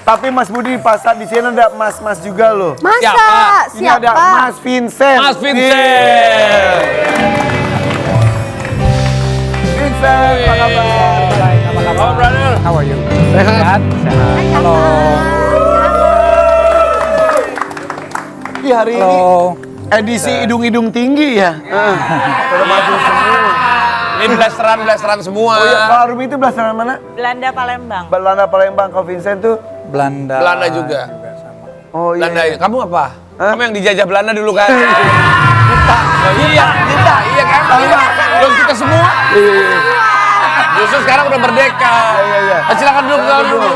Tapi Mas Budi pasar di sini ada mas-mas juga loh. Masa? Ini ada Mas Vincent. Mas Vincent. Vincent, apa kabar? Apa kabar? Halo, brother. How are you? Sehat? Sehat. Halo. Di hari ini Halo. edisi hidung-hidung tinggi ya. Pada maju semua. Ini blasteran semua. Oh iya, kalau Rumi itu belasan mana? Belanda Palembang. Belanda Palembang, kalau Vincent tuh. Belanda. Belanda juga. sama. Oh iya. Belanda. Kamu apa? Hah? Kamu yang dijajah Belanda dulu kan? Kita. Iya kan? Belum kita semua. Justru sekarang udah merdeka. Iya. Silakan dulu dulu.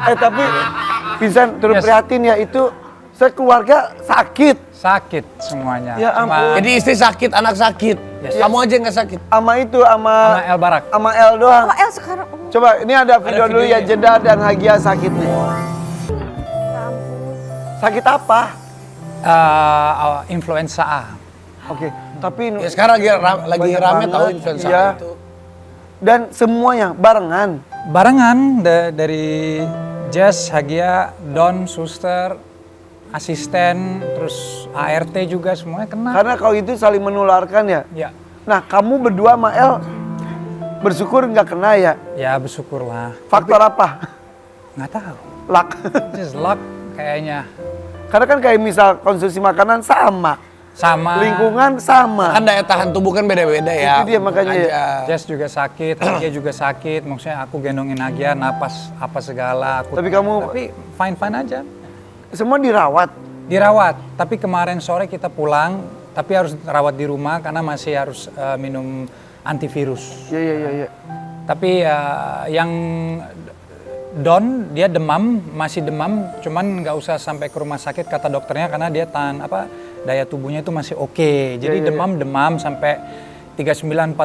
Tapi Vincent turut Yes. prihatin ya, itu sekeluarga sakit. Sakit semuanya. Ya ampun. Jadi istri sakit, anak sakit. Yes. Kamu aja yang nggak sakit. Sama itu, sama El Barak. sama El doang. Oh, El sekarang. Coba, ini ada video dulu ya, videonya. Jeda dan Hagia sakit nih. Sakit apa? Influenza A. Oke, tapi Ya sekarang lagi banyak rame banget, tahu influenza iya. itu. Dan semuanya barengan. Barengan dari Jess, Hagia, Don, suster, asisten, terus ART juga semuanya kena. Karena kalau itu saling menularkan ya. Ya, Nah, kamu berdua sama El bersyukur nggak kena ya? ya bersyukurlah. Faktor apa? Nggak tahu. Luck. Just luck kayaknya. Karena kan kayak misal konsumsi makanan sama, Sama. lingkungan sama. Kan daya tahan tubuh kan beda-beda ya. Itu dia makanya ya. Jess juga sakit, Hagia juga sakit. Maksudnya aku gendongin Hagia, napas apa segala. Tapi kamu- Tapi fine aja. Semua dirawat. Dirawat. Tapi kemarin sore kita pulang, tapi harus rawat di rumah karena masih harus minum antivirus. Iya. Tapi yang Don dia demam, masih demam, cuman nggak usah sampai ke rumah sakit kata dokternya karena dia daya tubuhnya itu masih oke. Jadi Iya. demam sampai 39-40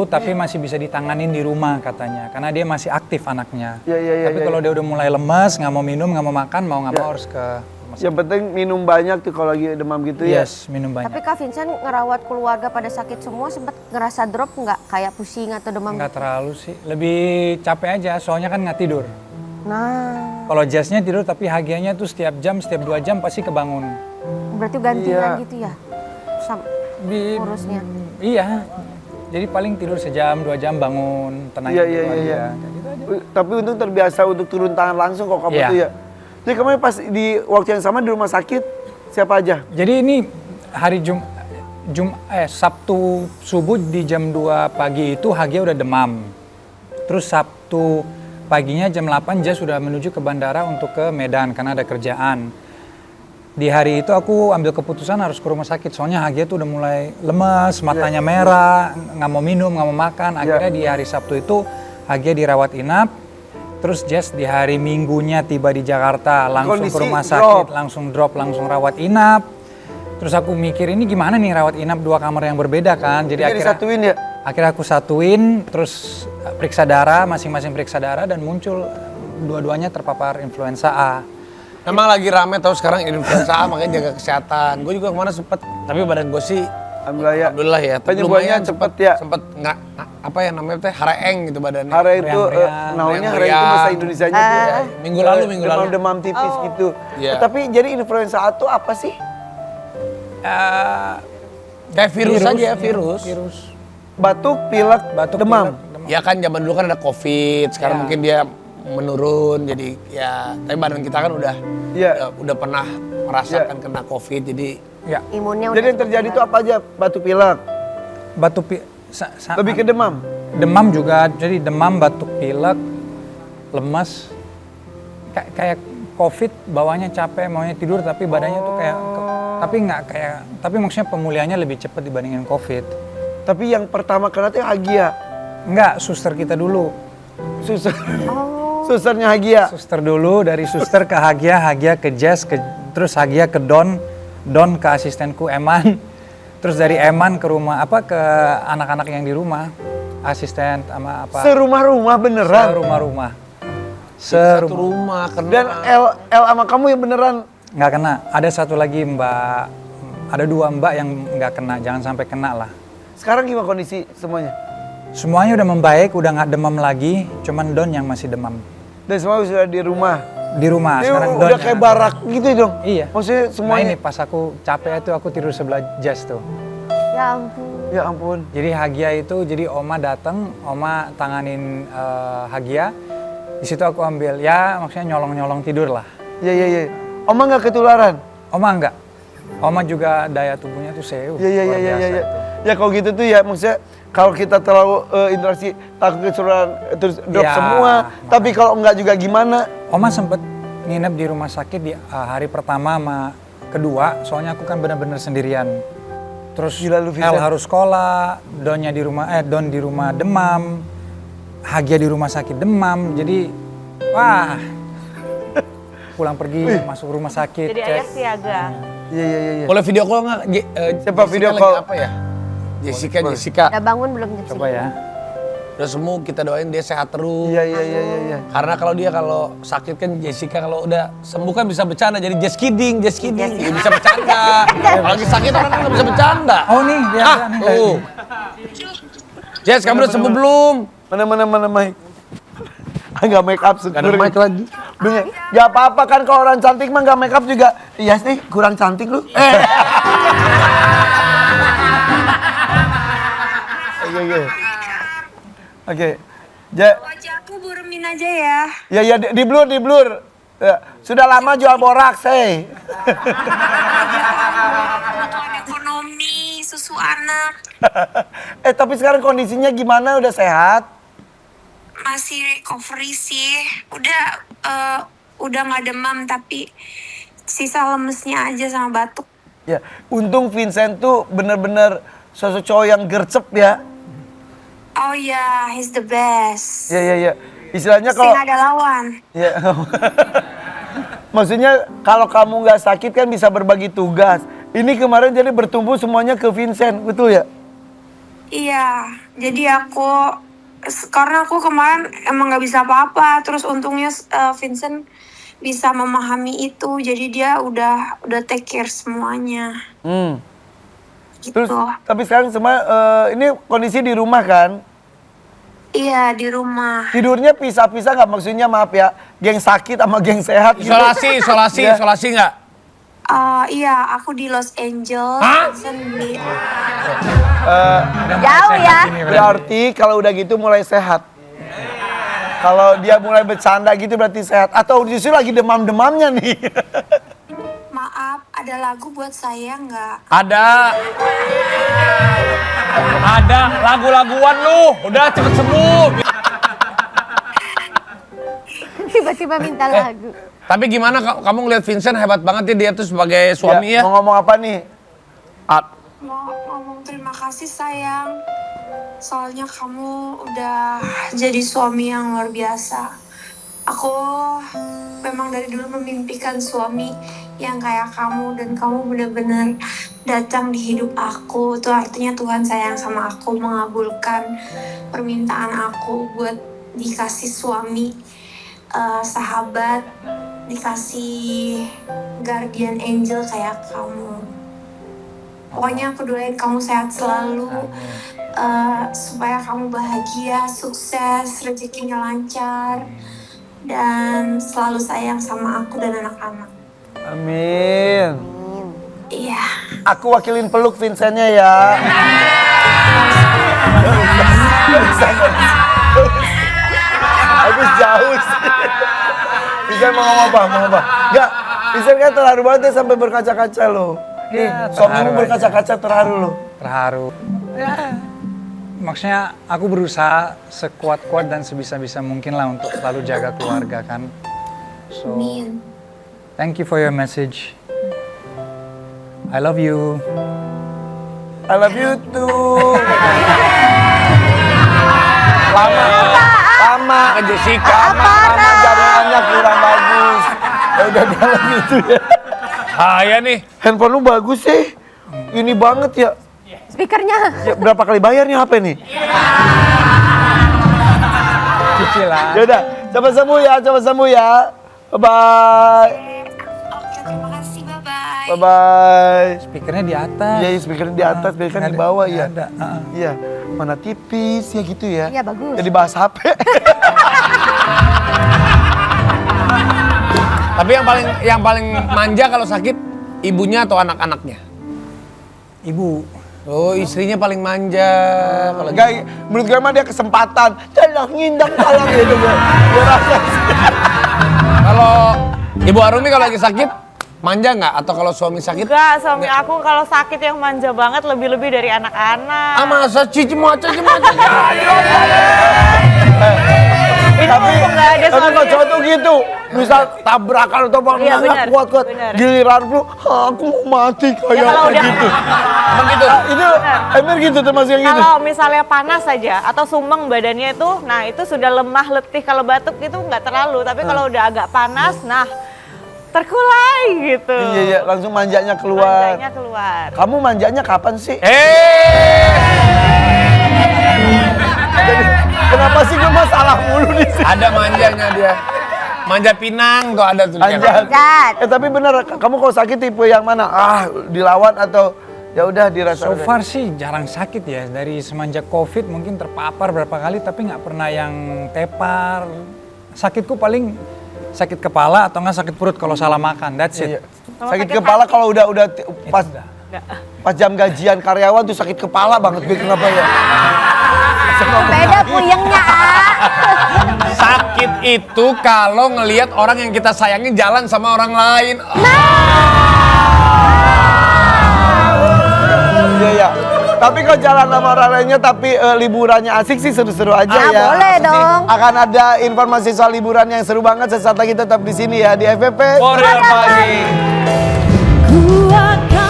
tapi masih bisa ditanganin di rumah katanya karena dia masih aktif anaknya. Iya, Tapi kalau dia udah mulai lemas, nggak mau minum, nggak mau makan, mau nggak mau harus ke rumah sakit. Yang penting minum banyak tuh kalau lagi demam gitu ya. Yes, minum banyak. Tapi Kak Vincent ngerawat keluarga pada sakit semua sempat ngerasa drop nggak? Kayak pusing atau demam? Nggak terlalu sih, lebih capek aja soalnya kan nggak tidur. Nah, Kalau Jazznya tidur tapi Hagianya tuh setiap 2 jam pasti kebangun. berarti gantian Iya. gitu ya? Di- Urusnya. Iya, jadi paling tidur sejam 2 jam bangun tenang Iya. gitu aja. Kayak gitu aja. Tapi untung terbiasa untuk turun tangan langsung kok kamu Iya. tuh ya. Jadi kamu pas di waktu yang sama di rumah sakit siapa aja? Jadi ini hari Sabtu subuh di jam 2 pagi itu Hagia udah demam. Terus Sabtu paginya jam 8 Jazz sudah menuju ke bandara untuk ke Medan karena ada kerjaan. Di hari itu aku ambil keputusan harus ke rumah sakit soalnya Hagia tuh udah mulai lemes, matanya merah, nggak mau minum, nggak mau makan. Akhirnya di hari Sabtu itu Hagia dirawat inap. Terus Jess di hari Minggunya tiba di Jakarta, langsung Kondisi ke rumah drop. sakit, langsung rawat inap. Terus aku mikir ini gimana nih rawat inap 2 kamar yang berbeda kan. Jadi Jadi disatuin ya? akhirnya aku satuin, terus periksa darah, masing-masing periksa darah dan muncul dua-duanya terpapar influenza A. Memang lagi rame tahu sekarang influenza A, makanya jaga kesehatan. Gue juga kemana sempet, tapi badan gue sih alhamdulillah ya. Penyembuhannya cepet ya? Sempet nggak apa ya namanya teh haraeng gitu badannya. Hara itu, Meriang-meriang. namanya hara itu bahasa Indonesianya tuh ya. Minggu lalu. Demam tipis gitu. Iya. Tapi jadi influenza A itu apa sih? Kayak virus aja, virus. Batuk, pilek, Batuk, demam. pilek, demam. Ya kan zaman dulu kan ada COVID, sekarang Ya. mungkin dia menurun jadi ya. Tapi badan kita kan udah Iya. udah pernah merasakan kena COVID, jadi Ya, imunnya Jadi yang terjadi itu apa aja? Batuk, pilek. Lebih ke demam. demam juga, jadi demam, batuk pilek, lemas. Kayak COVID bawahnya capek, maunya tidur tapi badannya tuh kayak tapi maksudnya pemulihannya lebih cepat dibandingin COVID. Tapi yang pertama kena tuh Hagia. Enggak, suster kita dulu. Suster. Susternya Hagia. Suster dulu, dari suster ke Hagia, Hagia ke Jazz, terus Hagia ke Don ke asistenku Eman. Terus dari Eman ke rumah ke anak-anak yang di rumah. Asisten sama apa? Serumah-rumah beneran. Serumah-rumah. satu rumah kena. Dan L sama kamu yang beneran. Nggak kena. Ada satu lagi Mbak, ada 2 Mbak yang nggak kena, jangan sampai kena lah. Sekarang gimana kondisi semuanya? Semuanya udah membaik, udah nggak demam lagi, cuman Don yang masih demam. Dan semua sudah di rumah. Di rumah Ini sekarang udah Donnya. kayak barak gitu dong. Iya. Maksudnya Nah semuanya. ini pas aku capek itu aku tidur sebelah Jas tuh. Ya ampun. Ya ampun. Jadi Hagia itu, jadi Oma datang, Oma tanganin Hagia. Di situ aku ambil, ya maksudnya nyolong-nyolong tidur lah. Iya. Oma nggak ketularan? Oma enggak. Oma juga daya tubuhnya tuh luar Iya. biasa itu. Ya kalau gitu tuh ya maksudnya kalau kita terlalu interaksi takut ketularan terus drop Ya, semua. Tapi kalau enggak juga gimana? Oma sempet nginep di rumah sakit di hari pertama sama kedua, soalnya aku kan benar-benar sendirian. Terus Gila lu, El Vincent. harus sekolah, Don di rumah demam, Hagia di rumah sakit demam, jadi wah pulang pergi masuk rumah sakit. Jadi ayah siaga. Iya. Boleh video call nggak? Coba video lagi call. apa ya? Jessica. Udah bangun belum? Coba ya. Udah sembuh, kita doain dia sehat terus. Iya. Karena kalau sakit kan Jessica kalau udah sembuh kan bisa bercanda, jadi just kidding. Dia bisa bercanda. Kalau lagi sakit orang kan nggak bisa bercanda. Oh nih, dia nih. Tuh. Jess, kamu udah sembuh belum? Mana mic? Enggak make up Gak ada mic lagi. Gak apa-apa kan kalau orang cantik mah gak make up juga. Iya sih, kurang cantik lu. Iya. Oke. Wajahku buremin aja ya. Ya di blur. Ya, sudah lama jual boraks, Kebutuhan ekonomi, susu anak. Tapi sekarang kondisinya gimana? Udah sehat? Masih recovery sih. Udah nggak demam tapi sisa lemesnya aja sama batuk. Ya, untung Vincent tuh bener-bener sosok cowok yang gercep ya. Oh ya, he's the best. Iya. Istilahnya Sing kalau ada lawan. ya. Maksudnya kalau kamu nggak sakit kan bisa berbagi tugas. Ini kemarin jadi bertumbuh semuanya ke Vincent, betul ya? Iya, jadi karena aku kemarin emang nggak bisa apa-apa. Terus untungnya Vincent bisa memahami itu. Jadi dia udah take care semuanya. Gitu. Terus tapi sekarang semua ini kondisi di rumah kan? Iya, di rumah. Tidurnya pisah-pisah nggak? Maksudnya maaf ya, geng sakit sama geng sehat gitu. Ya. Isolasi nggak? Iya, aku di Los Angeles. Hah? Vincent di Jauh ya. Berarti kalau udah gitu mulai sehat. Kalau dia mulai bercanda gitu berarti sehat. Atau justru lagi demam-demamnya nih. Maaf, ada lagu buat saya nggak? Ada lagu-laguan lu. Udah cepet sembuh. Tiba-tiba minta lagu. Tapi gimana kamu ngeliat Vincent hebat banget ya, dia tuh sebagai suami ya? Mau ngomong apa nih? Mau ngomong terima kasih sayang. Soalnya kamu udah jadi suami yang luar biasa. Aku memang dari dulu memimpikan suami yang kayak kamu. Dan kamu benar-benar datang di hidup aku. Itu artinya Tuhan sayang sama aku, mengabulkan permintaan aku buat dikasih suami, sahabat, dikasih guardian angel kayak kamu. Pokoknya aku doain kamu sehat selalu, supaya kamu bahagia, sukses, rezekinya lancar, dan selalu sayang sama aku dan anak-anak. Amin. Iya. Aku wakilin peluk Vincentnya ya. Habis jauh sih. Vincent mau ngomong apa? Enggak, Vincent kan terharu banget ya sampai berkaca-kaca loh. Ya, Suamimu terharu berkaca-kaca terharu loh. Terharu. Ya, maksudnya aku berusaha sekuat-kuat dan sebisa-bisa mungkin lah untuk selalu jaga keluarga kan. So, Amin. thank you for your message. I love you. I love you too. Lama. Ke Jessica. Lama jaringannya kurang bagus. Ya udah dia lagi itu ya. Ya nih. Handphone lu bagus sih. Ini banget ya. Speakernya. Ya, berapa kali bayar nih HP nih? Cicilan. Ya udah, cepat sembuh ya. Bye-bye. Oke, terima kasih. Bye-bye. Bye-bye. Speakernya di atas. Iya, speakernya di atas, biar kan di bawah ya. Ada. Iya, mana tipis ya gitu ya. Iya, bagus. Jadi bahas HP. Tapi yang paling manja kalau sakit ibunya atau anak-anaknya? Ibu. Oh, istrinya paling manja kalau gitu. Enggak, menurut gue mah dia kesempatan. Tolong ngindang tolong gitu gue. Gue rasa. Kalau Ibu Arumi kalau lagi sakit manja nggak? Atau kalau suami sakit? Enggak, suami aku kalau sakit yang manja banget lebih-lebih dari anak-anak. Ah masa cici. Ini mumpung nggak ada Tapi kalau suaminya. cowok tuh gitu, misal tabrakan atau apa, Iya, nggak benar, kuat-kuat. benar. Giliran lu, aku mau mati kayak kalau udah- gitu. Emang gitu? Itu Emir gitu termasuk yang gitu. Kalau misalnya panas saja atau sumeng badannya itu, nah itu sudah lemah letih. Kalau batuk itu nggak terlalu, tapi kalau udah agak panas, nah terkulai gitu. Iya, iya, langsung manjanya keluar. Manjanya keluar. Kamu manjanya kapan sih? Kenapa sih gue masalah mulu di sini? Ada manjanya dia. Manja Pinang tuh ada tuh. Manjat. Manjat. Tapi bener, kamu kalau sakit tipe yang mana? Dilawan atau ya udah dirasa? So far sih jarang sakit ya. Dari semenjak COVID mungkin terpapar berapa kali tapi nggak pernah yang tepar. Sakitku paling sakit kepala atau nggak sakit perut kalau salah makan. That's Iya. it. Kalau Sakit sakit kepala hati. kalau udah pas Itu dah. pas jam gajian karyawan tuh sakit kepala banget gue kenapa ya? Beda puyengnya, Sakit itu kalau ngelihat orang yang kita sayangin jalan sama orang lain. Iya ya. Tapi kalau jalan sama orang lainnya tapi liburannya asik sih seru-seru aja ya. boleh dong. Akan ada informasi soal liburan yang seru banget sesaat lagi tetap di sini ya di FVP. Warrior Pagi. Ku akan